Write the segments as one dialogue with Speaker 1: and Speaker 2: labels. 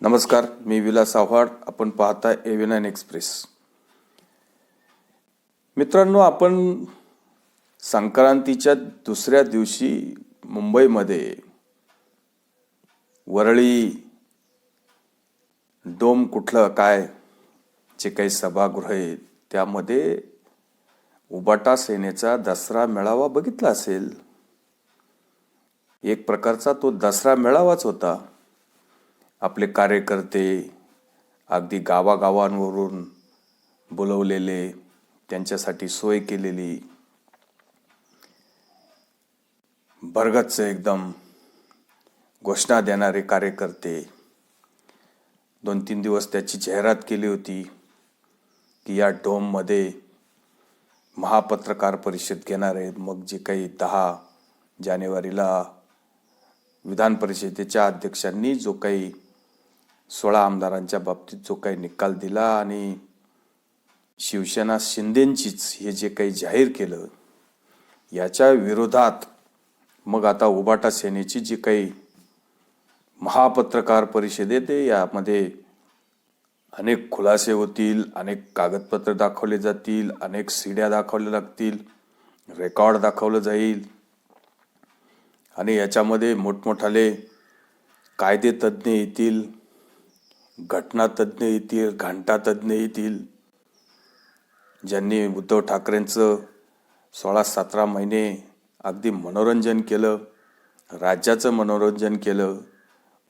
Speaker 1: नमस्कार, मी विलास आव्हाड. आपण पाहताय AV9 एक्सप्रेस. मित्रांनो, आपण संक्रांतीच्या दुसऱ्या दिवशी मुंबईमध्ये वरळी डोम कुठलं काय जे काही सभागृह आहे त्यामध्ये उबाटा सेनेचा दसरा मेळावा बघितला असेल. एक प्रकारचा तो दसरा मेळावाच होता. आपले कार्यकर्ते अगदी गावागावांवरून बोलवलेले, त्यांच्यासाठी सोय केलेली, भरगच्च एकदम घोषणा देणारे कार्यकर्ते. 2-3 दिवस त्याची जाहिरात केली होती की या डोममध्ये महापत्रकार परिषद घेणार आहेत. मग जे काही 10 जानेवारीला विधान परिषदेच्या अध्यक्षांनी जो काही 16 आमदारांच्या बाबतीत जो काही निकाल दिला आणि शिवसेना शिंदेंचीच हे जे काही जाहीर केलं, याच्या विरोधात मग आता उबाटा सेनेची जी काही महापत्रकार परिषद आहे ते यामध्ये अनेक खुलासे होतील, अनेक कागदपत्र दाखवले जातील, अनेक सीड्या दाखवल्या लागतील, रेकॉर्ड दाखवलं जाईल आणि याच्यामध्ये मोठमोठाले कायदे तज्ज्ञ येतील, घटना तज्ज्ञ येतील, घंटा तज्ज्ञ येतील, ज्यांनी उद्धव ठाकरेंचं 16-17 महिने अगदी मनोरंजन केलं, राज्याचं मनोरंजन केलं,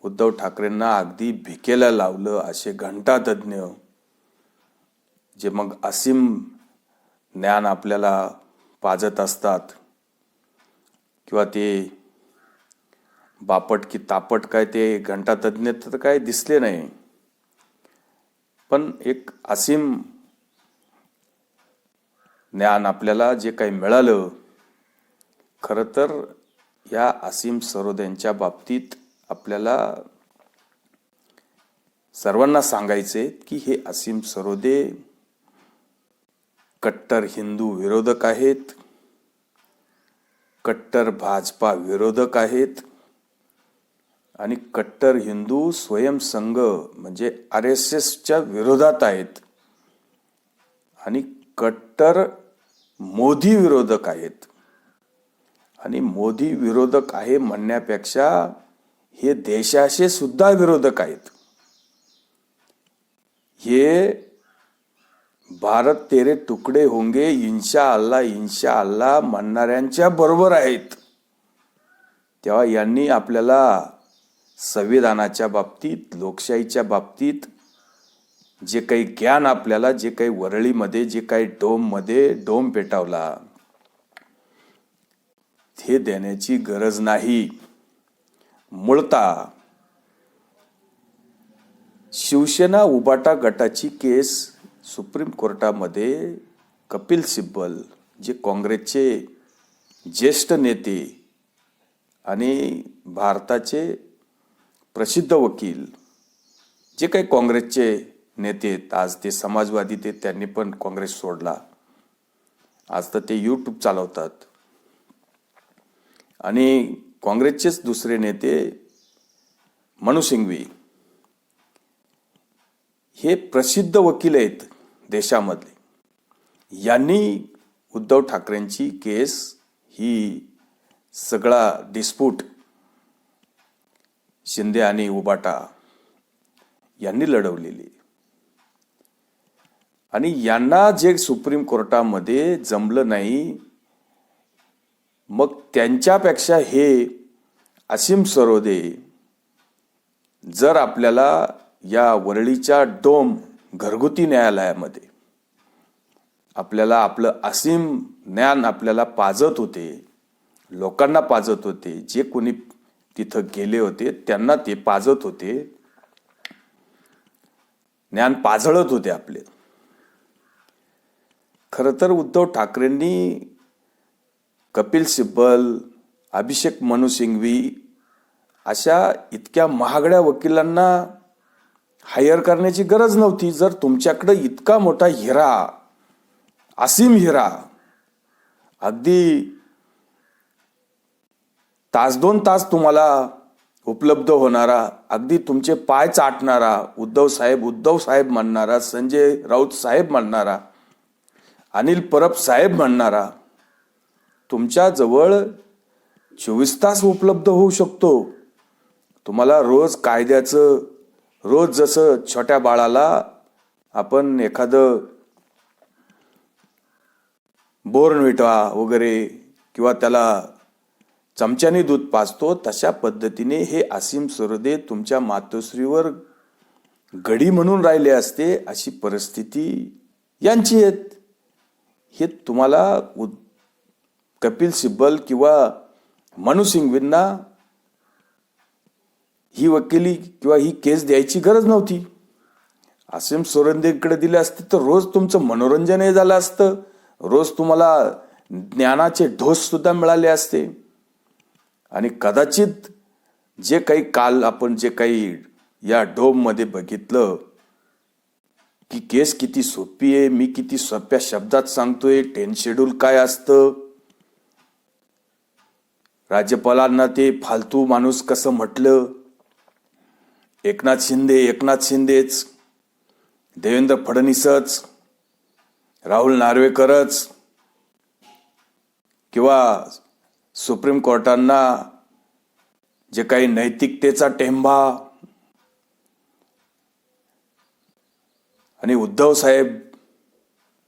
Speaker 1: उद्धव ठाकरेंना अगदी भिकेला लावलं, असे घंटा तज्ज्ञ जे मग असीम ज्ञान आपल्याला पाजत असतात. किंवा ते बापट की तापट काय ते घंटा तज्ज्ञ तर काय दिसले नाही, पण एक असीम ज्ञान आपल्याला जे काही मिळालं. खरं तर या असीम सरोद्यांच्या बाबतीत आपल्याला सर्वांना सांगायचे की हे असीम सरोदे कट्टर हिंदू विरोधक आहेत, कट्टर भाजपा विरोधक आहेत आणि कट्टर हिंदू स्वयंसंघ म्हणजे RSSच्या विरोधात आहेत आणि कट्टर मोदी विरोधक आहेत. आणि मोदी विरोधक आहे म्हणण्यापेक्षा हे देशाचे सुद्धा विरोधक आहेत. हे भारत तेरे तुकडे होंगे इंशाअल्लाह म्हणणाऱ्यांच्या बरोबर आहेत. तेव्हा यांनी आपल्याला संविधानाच्या बाबतीत, लोकशाहीच्या बाबतीत जे काही ज्ञान आपल्याला, जे काही वरळीमध्ये, जे काही डोम पेटावला, हे देण्याची गरज नाही. मूळतः शिवसेना उबाटा गटाची केस सुप्रीम कोर्टामध्ये कपिल सिब्बल जे काँग्रेसचे ज्येष्ठ नेते आणि भारताचे प्रसिद्ध वकील, जे काही काँग्रेसचे नेते आहेत, आज ते समाजवादी ते त्यांनी पण काँग्रेस सोडला, आज तर ते YouTube चालवतात. आणि काँग्रेसचेच दुसरे नेते मनू सिंघवी हे प्रसिद्ध वकील आहेत देशामधले. यांनी उद्धव ठाकरेंची केस ही सगळा डिस्प्यूट शिंदे आणि उबाटा यांनी लढवलेली. आणि यांना जे सुप्रीम कोर्टामध्ये जमलं नाही, मग त्यांच्यापेक्षा हे असीम सरोदे जर आपल्याला या वरळीच्या डोम घरगुती न्यायालयामध्ये आपल्याला आपलं असीम ज्ञान आपल्याला पाजत होते, लोकांना पाजत होते, जे कोणी तिथं गेले होते त्यांना ते पाजत होते, ज्ञान पाजळत होते आपले. खरं तर उद्धव ठाकरेंनी कपिल सिब्बल, अभिषेक मनू सिंघवी अशा इतक्या महागड्या वकिलांना हायर करण्याची गरज नव्हती. जर तुमच्याकडे इतका मोठा हिरा, असीम हिरा, अगदी तास 2 तास तुम्हाला उपलब्ध होणारा, अगदी तुमचे पाय चाटणारा, उद्धव साहेब म्हणणारा, संजय राऊत साहेब म्हणणारा, अनिल परब साहेब म्हणणारा तुमच्या जवळ 24 तास उपलब्ध होऊ शकतो. तुम्हाला रोज कायद्याचं, रोज जसं छोट्या बाळाला आपण एखादं बोर्नव्हिटा वगैरे किंवा त्याला चमच्याने दूध पाजतो, तशा पद्धतीने हे असीम सरोदे तुमच्या मातोश्रीवर गडी म्हणून राहिले असते, अशी परिस्थिती यांची आहे. हे तुम्हाला कपिल सिब्बल किंवा मनु सिंघवींना ही वकिली किंवा ही केस द्यायची गरज नव्हती. असीम सरोदेकडे दिले असते तर रोज तुमचं मनोरंजनही झालं असतं, रोज तुम्हाला ज्ञानाचे ढोस सुद्धा मिळाले असते. आणि कदाचित जे काही काल आपण जे काही या डोममध्ये बघितलं की केस किती सोपी आहे, मी किती सोप्या शब्दात सांगतोय, 10 शेड्यूल काय असतं, राज्यपालांना ते फालतू माणूस कसं म्हटलं, एकनाथ शिंदेच, देवेंद्र फडणवीसच, राहुल नार्वेकरच किंवा सुप्रीम कोर्टांना जे काही नैतिकतेचा टेंबा आणि उद्धव साहेब,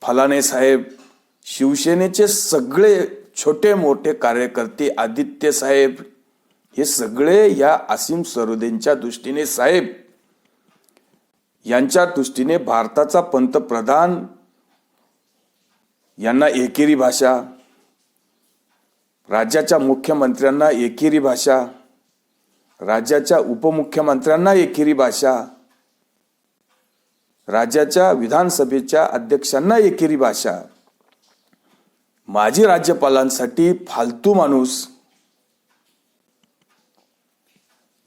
Speaker 1: फलाने साहेब, शिवसेनेचे सगळे छोटे मोठे कार्यकर्ते, आदित्य साहेब, हे सगळे या असीम सरोदेंच्या दृष्टीने साहेब, यांच्या दृष्टीने भारताचा पंतप्रधान यांना एकेरी भाषा, राज्याच्या मुख्यमंत्र्यांना एकेरी भाषा, राज्याच्या उपमुख्यमंत्र्यांना एकेरी भाषा, राज्याच्या विधानसभेच्या अध्यक्षांना एकेरी भाषा, माजी राज्यपालांसाठी फालतू माणूस,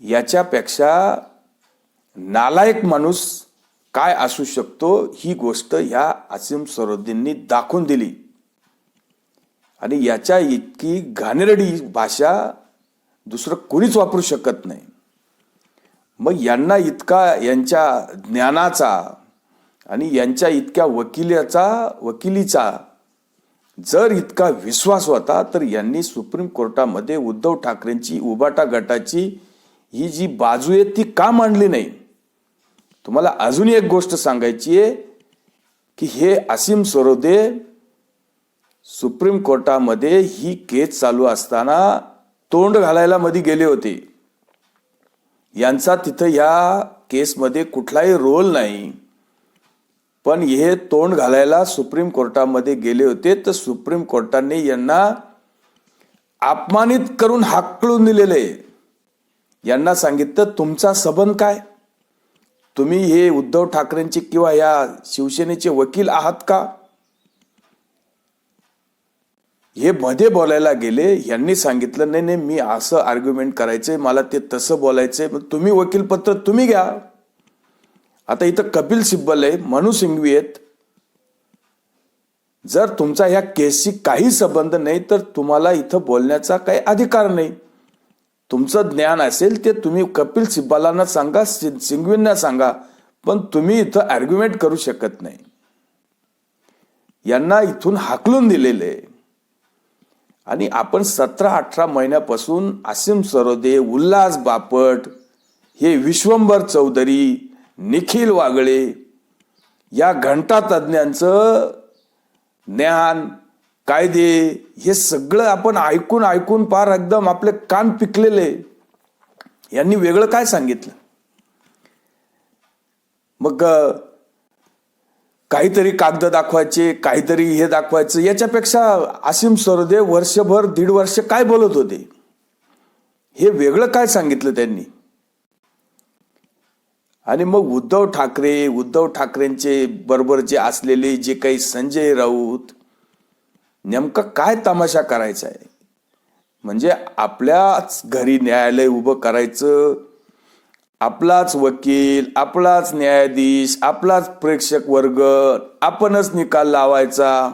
Speaker 1: याच्यापेक्षा नालायक माणूस काय असू शकतो ही गोष्ट ह्या असीम सरोदेंनी दाखवून दिली. आणि याच्या इतकी घाणेरडी भाषा दुसरं कोणीच वापरू शकत नाही. मग यांना इतका यांच्या ज्ञानाचा आणि यांच्या इतक्या वकिलीचा जर इतका विश्वास होता तर यांनी सुप्रीम कोर्टामध्ये उद्धव ठाकरेंची, उबाटा गटाची ही जी बाजू आहे ती का मांडली नाही. तुम्हाला अजून एक गोष्ट सांगायची आहे की हे असीम सरोदे सुप्रीम कोर्टामध्ये ही केस चालू असताना तोंड घालायला मध्ये गेले होते. यांचा तिथं या केसमध्ये कुठलाही रोल नाही, पण हे तोंड घालायला सुप्रीम कोर्टामध्ये गेले होते तर सुप्रीम कोर्टाने यांना अपमानित करून हाकलून दिलेले. यांना सांगितलं तुमचा संबंध काय, तुम्ही हे उद्धव ठाकरेंचे किंवा या शिवसेनेचे वकील आहात का. हे मध्ये बोलायला गेले. यांनी सांगितलं नाही मी असं आर्ग्युमेंट करायचंय, मला ते तसं बोलायचंय, तुम्ही वकीलपत्र तुम्ही घ्या. आता इथं कपिल सिब्बल आहे, मनु सिंघवी आहेत. जर तुमचा ह्या केसशी काही संबंध नाही तर तुम्हाला इथं बोलण्याचा काही अधिकार नाही. तुमचं ज्ञान असेल ते तुम्ही कपिल सिब्बलांना सांगा, सिंघवींना सांगा, पण तुम्ही इथं आर्ग्युमेंट करू शकत नाही. यांना इथून हाकलून दिलेले. आणि आपण 17-18 महिन्यापासून असीम सरोदे, उल्हास बापट, हे विश्वंभर चौधरी, निखिल वागळे या घंटा तज्ञांचं ज्ञान, कायदे हे सगळं आपण ऐकून पार एकदम आपले कान पिकलेले. यांनी वेगळं काय सांगितलं. मग काहीतरी कागद दाखवायचे, काहीतरी हे दाखवायचं. याच्यापेक्षा असीम सरोदे वर्षभर 1.5 वर्ष काय बोलत होते, हे वेगळं काय सांगितलं त्यांनी. आणि मग उद्धव ठाकरेंचे बरोबर जे असलेले जे काही संजय राऊत, नेमकं काय तमाशा करायचा आहे. म्हणजे आपल्याच घरी न्यायालय उभं करायचं, आपलाच वकील, आपलाच न्यायाधीश, आपलाच प्रेक्षक वर्ग, आपणच निकाल लावायचा.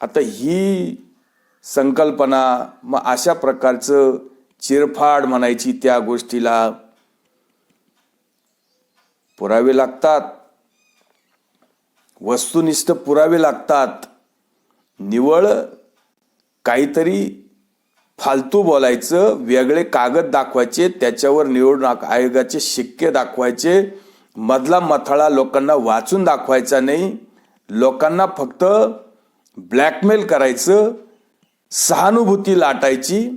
Speaker 1: आता ही संकल्पना, मग अशा प्रकारचं चिरफाड म्हणायची त्या गोष्टीला पुरावे लागतात, वस्तुनिष्ठ पुरावे लागतात. निवळ काहीतरी फालतू बोलायचं, वेगळे कागद दाखवायचे, त्याच्यावर निवडणूक आयोगाचे शिक्के दाखवायचे, मधला मथळा लोकांना वाचून दाखवायचा नाही. लोकांना फक्त ब्लॅकमेल करायचं, सहानुभूती लाटायची,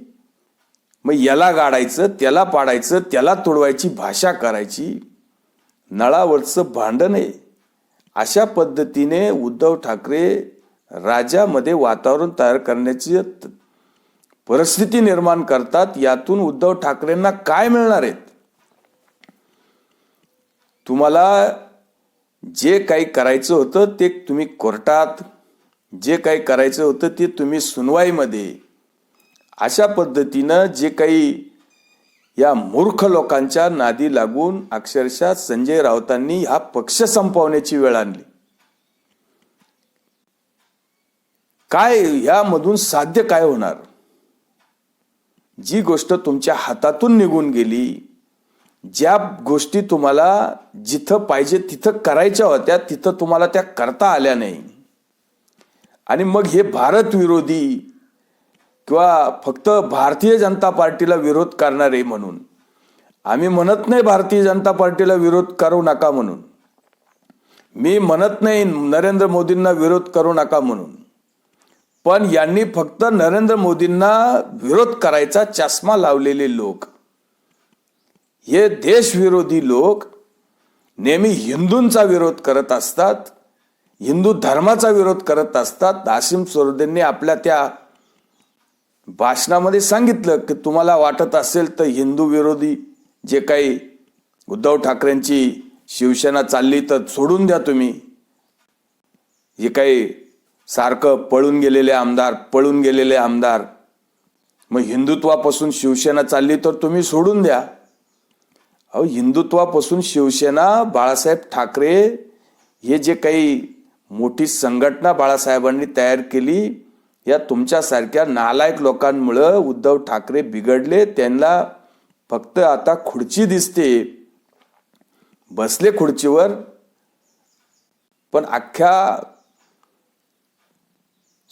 Speaker 1: मग याला गाडायचं, त्याला पाडायचं, त्याला तोडवायची भाषा करायची. नळावरचं भांडण आहे. अशा पद्धतीने उद्धव ठाकरे राज्यामध्ये वातावरण तयार करण्याची परिस्थिती निर्माण करतात. यातून उद्धव ठाकरेंना काय मिळणार आहेत? तुम्हाला जे काही करायचं होतं ते तुम्ही कोर्टात, जे काही करायचं होतं ते तुम्ही सुनवाईमध्ये, अशा पद्धतीनं जे काही या मूर्ख लोकांच्या नादी लागून अक्षरशः संजय राऊतांनी हा पक्ष संपवण्याची वेळ आणली. काय यामधून साध्य काय होणार? जी गोष्ट तुमच्या हातातून निघून गेली, ज्या गोष्टी तुम्हाला जिथं पाहिजे तिथं करायच्या होत्या तिथं तुम्हाला त्या करता आल्या नाही. आणि मग हे भारत विरोधी किंवा फक्त भारतीय जनता पार्टीला विरोध करणारे म्हणून, आम्ही म्हणत नाही भारतीय जनता पार्टीला विरोध करू नका म्हणून, मी म्हणत नाही नरेंद्र मोदींना विरोध करू नका म्हणून, पण यांनी फक्त नरेंद्र मोदींना विरोध करायचा चष्मा लावलेले लोक, हे देशविरोधी लोक नेहमी हिंदूंचा विरोध करत असतात, हिंदू धर्माचा विरोध करत असतात. आसिम सरोदेंनी आपल्या त्या भाषणामध्ये सांगितलं की तुम्हाला वाटत असेल तर हिंदू विरोधी जे काही उद्धव ठाकरेंची शिवसेना चालली तर सोडून द्या तुम्ही. जे काही सारखं पळून गेलेले आमदार, मग हिंदुत्वापासून शिवसेना चालली तर तुम्ही सोडून द्या. अहो, हिंदुत्वापासून शिवसेना, बाळासाहेब ठाकरे हे जे काही मोठी संघटना बाळासाहेबांनी तयार केली, या तुमच्यासारख्या नालायक लोकांमुळं उद्धव ठाकरे बिघडले. त्यांना फक्त आता खुर्ची दिसते, बसले खुर्चीवर, पण अख्ख्या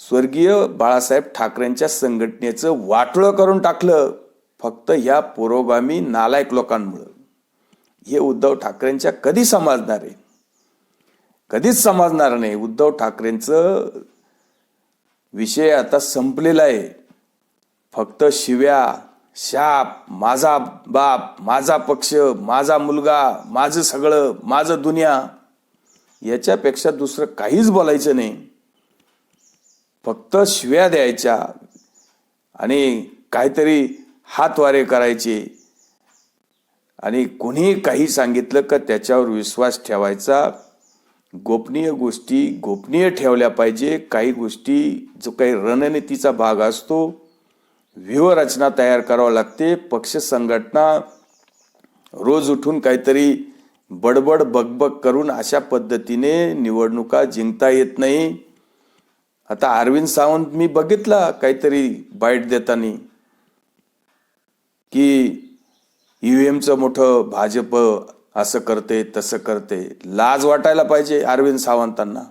Speaker 1: स्वर्गीय बाळासाहेब ठाकरेंच्या संघटनेचं वाटोळं करून टाकलं फक्त ह्या पुरोगामी नालायक लोकांमुळं. हे उद्धव ठाकरेंच्या कधी समजणार आहे? कधीच समजणार नाही. उद्धव ठाकरेंचं विषय आता संपलेला आहे. फक्त शिव्या, शाप, माझा बाप, माझा पक्ष, माझा मुलगा, माझं सगळं, माझं दुनिया, याच्यापेक्षा दुसरं काहीच बोलायचं नाही. फक्त शिव्या द्यायच्या आणि काहीतरी हातवारे करायचे, आणि कोणी काही सांगितलं का त्याच्यावर विश्वास ठेवायचा. गोपनीय गोष्टी गोपनीय ठेवल्या पाहिजे. काही गोष्टी जो काही रणनीतीचा भाग असतो, व्यूहरचना तयार करावं लागते. पक्ष संघटना रोज उठून काहीतरी बडबड बकबक करून अशा पद्धतीने निवडणुका जिंकता येत नाही. आता अरविंद सावंत मी बघितला काहीतरी बाईट देताना की ईव्हीएमचं मोठं भाजप असं करते तसं करते. लाज वाटायला पाहिजे अरविंद सावंतांना.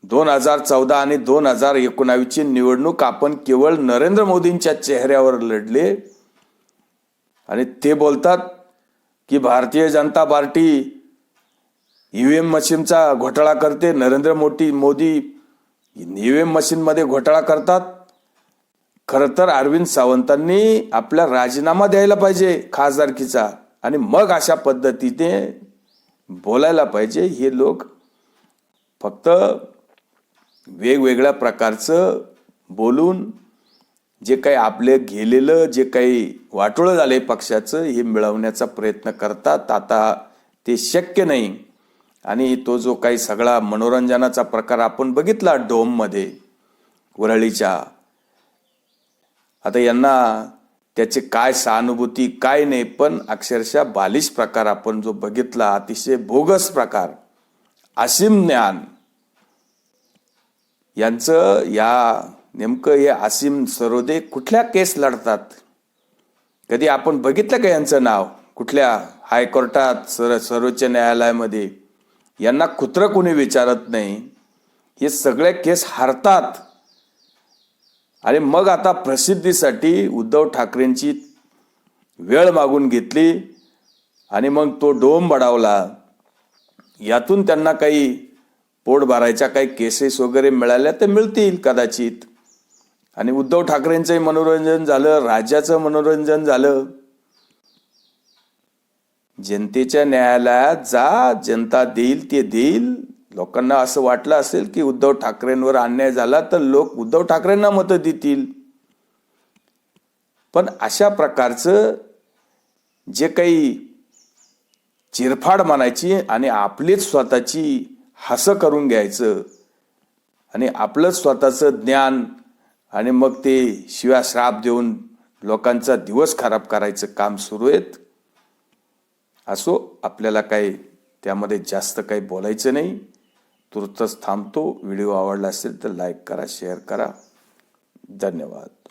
Speaker 1: 2014 आणि 2019ची निवडणूक आपण केवळ नरेंद्र मोदींच्या चेहऱ्यावर लढले, आणि ते बोलतात की भारतीय जनता पार्टी ईव्हीएम मशीनचा घोटाळा करते. नरेंद्र मोदी ईव्हीएम मशीनमध्ये घोटाळा करतात. खरं तर अरविंद सावंतांनी आपला राजीनामा द्यायला पाहिजे खासदारकीचा, आणि मग अशा पद्धतीने बोलायला पाहिजे. हे लोक फक्त वेगवेगळ्या प्रकारचं बोलून जे काही आपले गेलेलं जे काही वाटोळं झाले पक्षाचं, हे मिळवण्याचा प्रयत्न करतात. आता ते शक्य नाही. आणि तो जो काही सगळा मनोरंजनाचा प्रकार आपण बघितला डोममध्ये वरळीच्या, आता यांना त्याचे काय सहानुभूती काय नाही, पण अक्षरशः बालिश प्रकार आपण जो बघितला, अतिशय बोगस प्रकार. असीम ज्ञान यांचं, या नेमकं हे असीम सरोदे कुठल्या केस लढतात? कधी आपण बघितलं का यांचं नाव कुठल्या हायकोर्टात सर्वोच्च न्यायालयामध्ये? यांना कुत्रं कोणी विचारत नाही. हे सगळे केस हारतात आणि मग आता प्रसिद्धीसाठी उद्धव ठाकरेंची वेळ मागून घेतली आणि मग तो डोम बडावला. यातून त्यांना काही पोट भरायच्या काही केसेस वगैरे मिळाल्या तर मिळतील कदाचित. आणि उद्धव ठाकरेंचंही मनोरंजन झालं, राज्याचं मनोरंजन झालं. जनतेच्या न्यायालयात जा, जनता देईल ते देईल. लोकांना असं वाटलं असेल की उद्धव ठाकरेंवर अन्याय झाला तर लोक उद्धव ठाकरेंना मतं देतील. पण अशा प्रकारचं जे काही चिरफाड म्हणायची आणि आपलीच स्वतःची हसं करून घ्यायचं आणि आपलंच स्वतःचं ज्ञान आणि मग ते शिव्या श्राप देऊन लोकांचा दिवस खराब करायचं काम सुरू आहेत. असो, आपल्याला काही त्यामध्ये जास्त काही बोलायचं नाही. तुर्तच थांबतो. व्हिडिओ आवडला असेल तर लाईक करा, शेअर करा. धन्यवाद.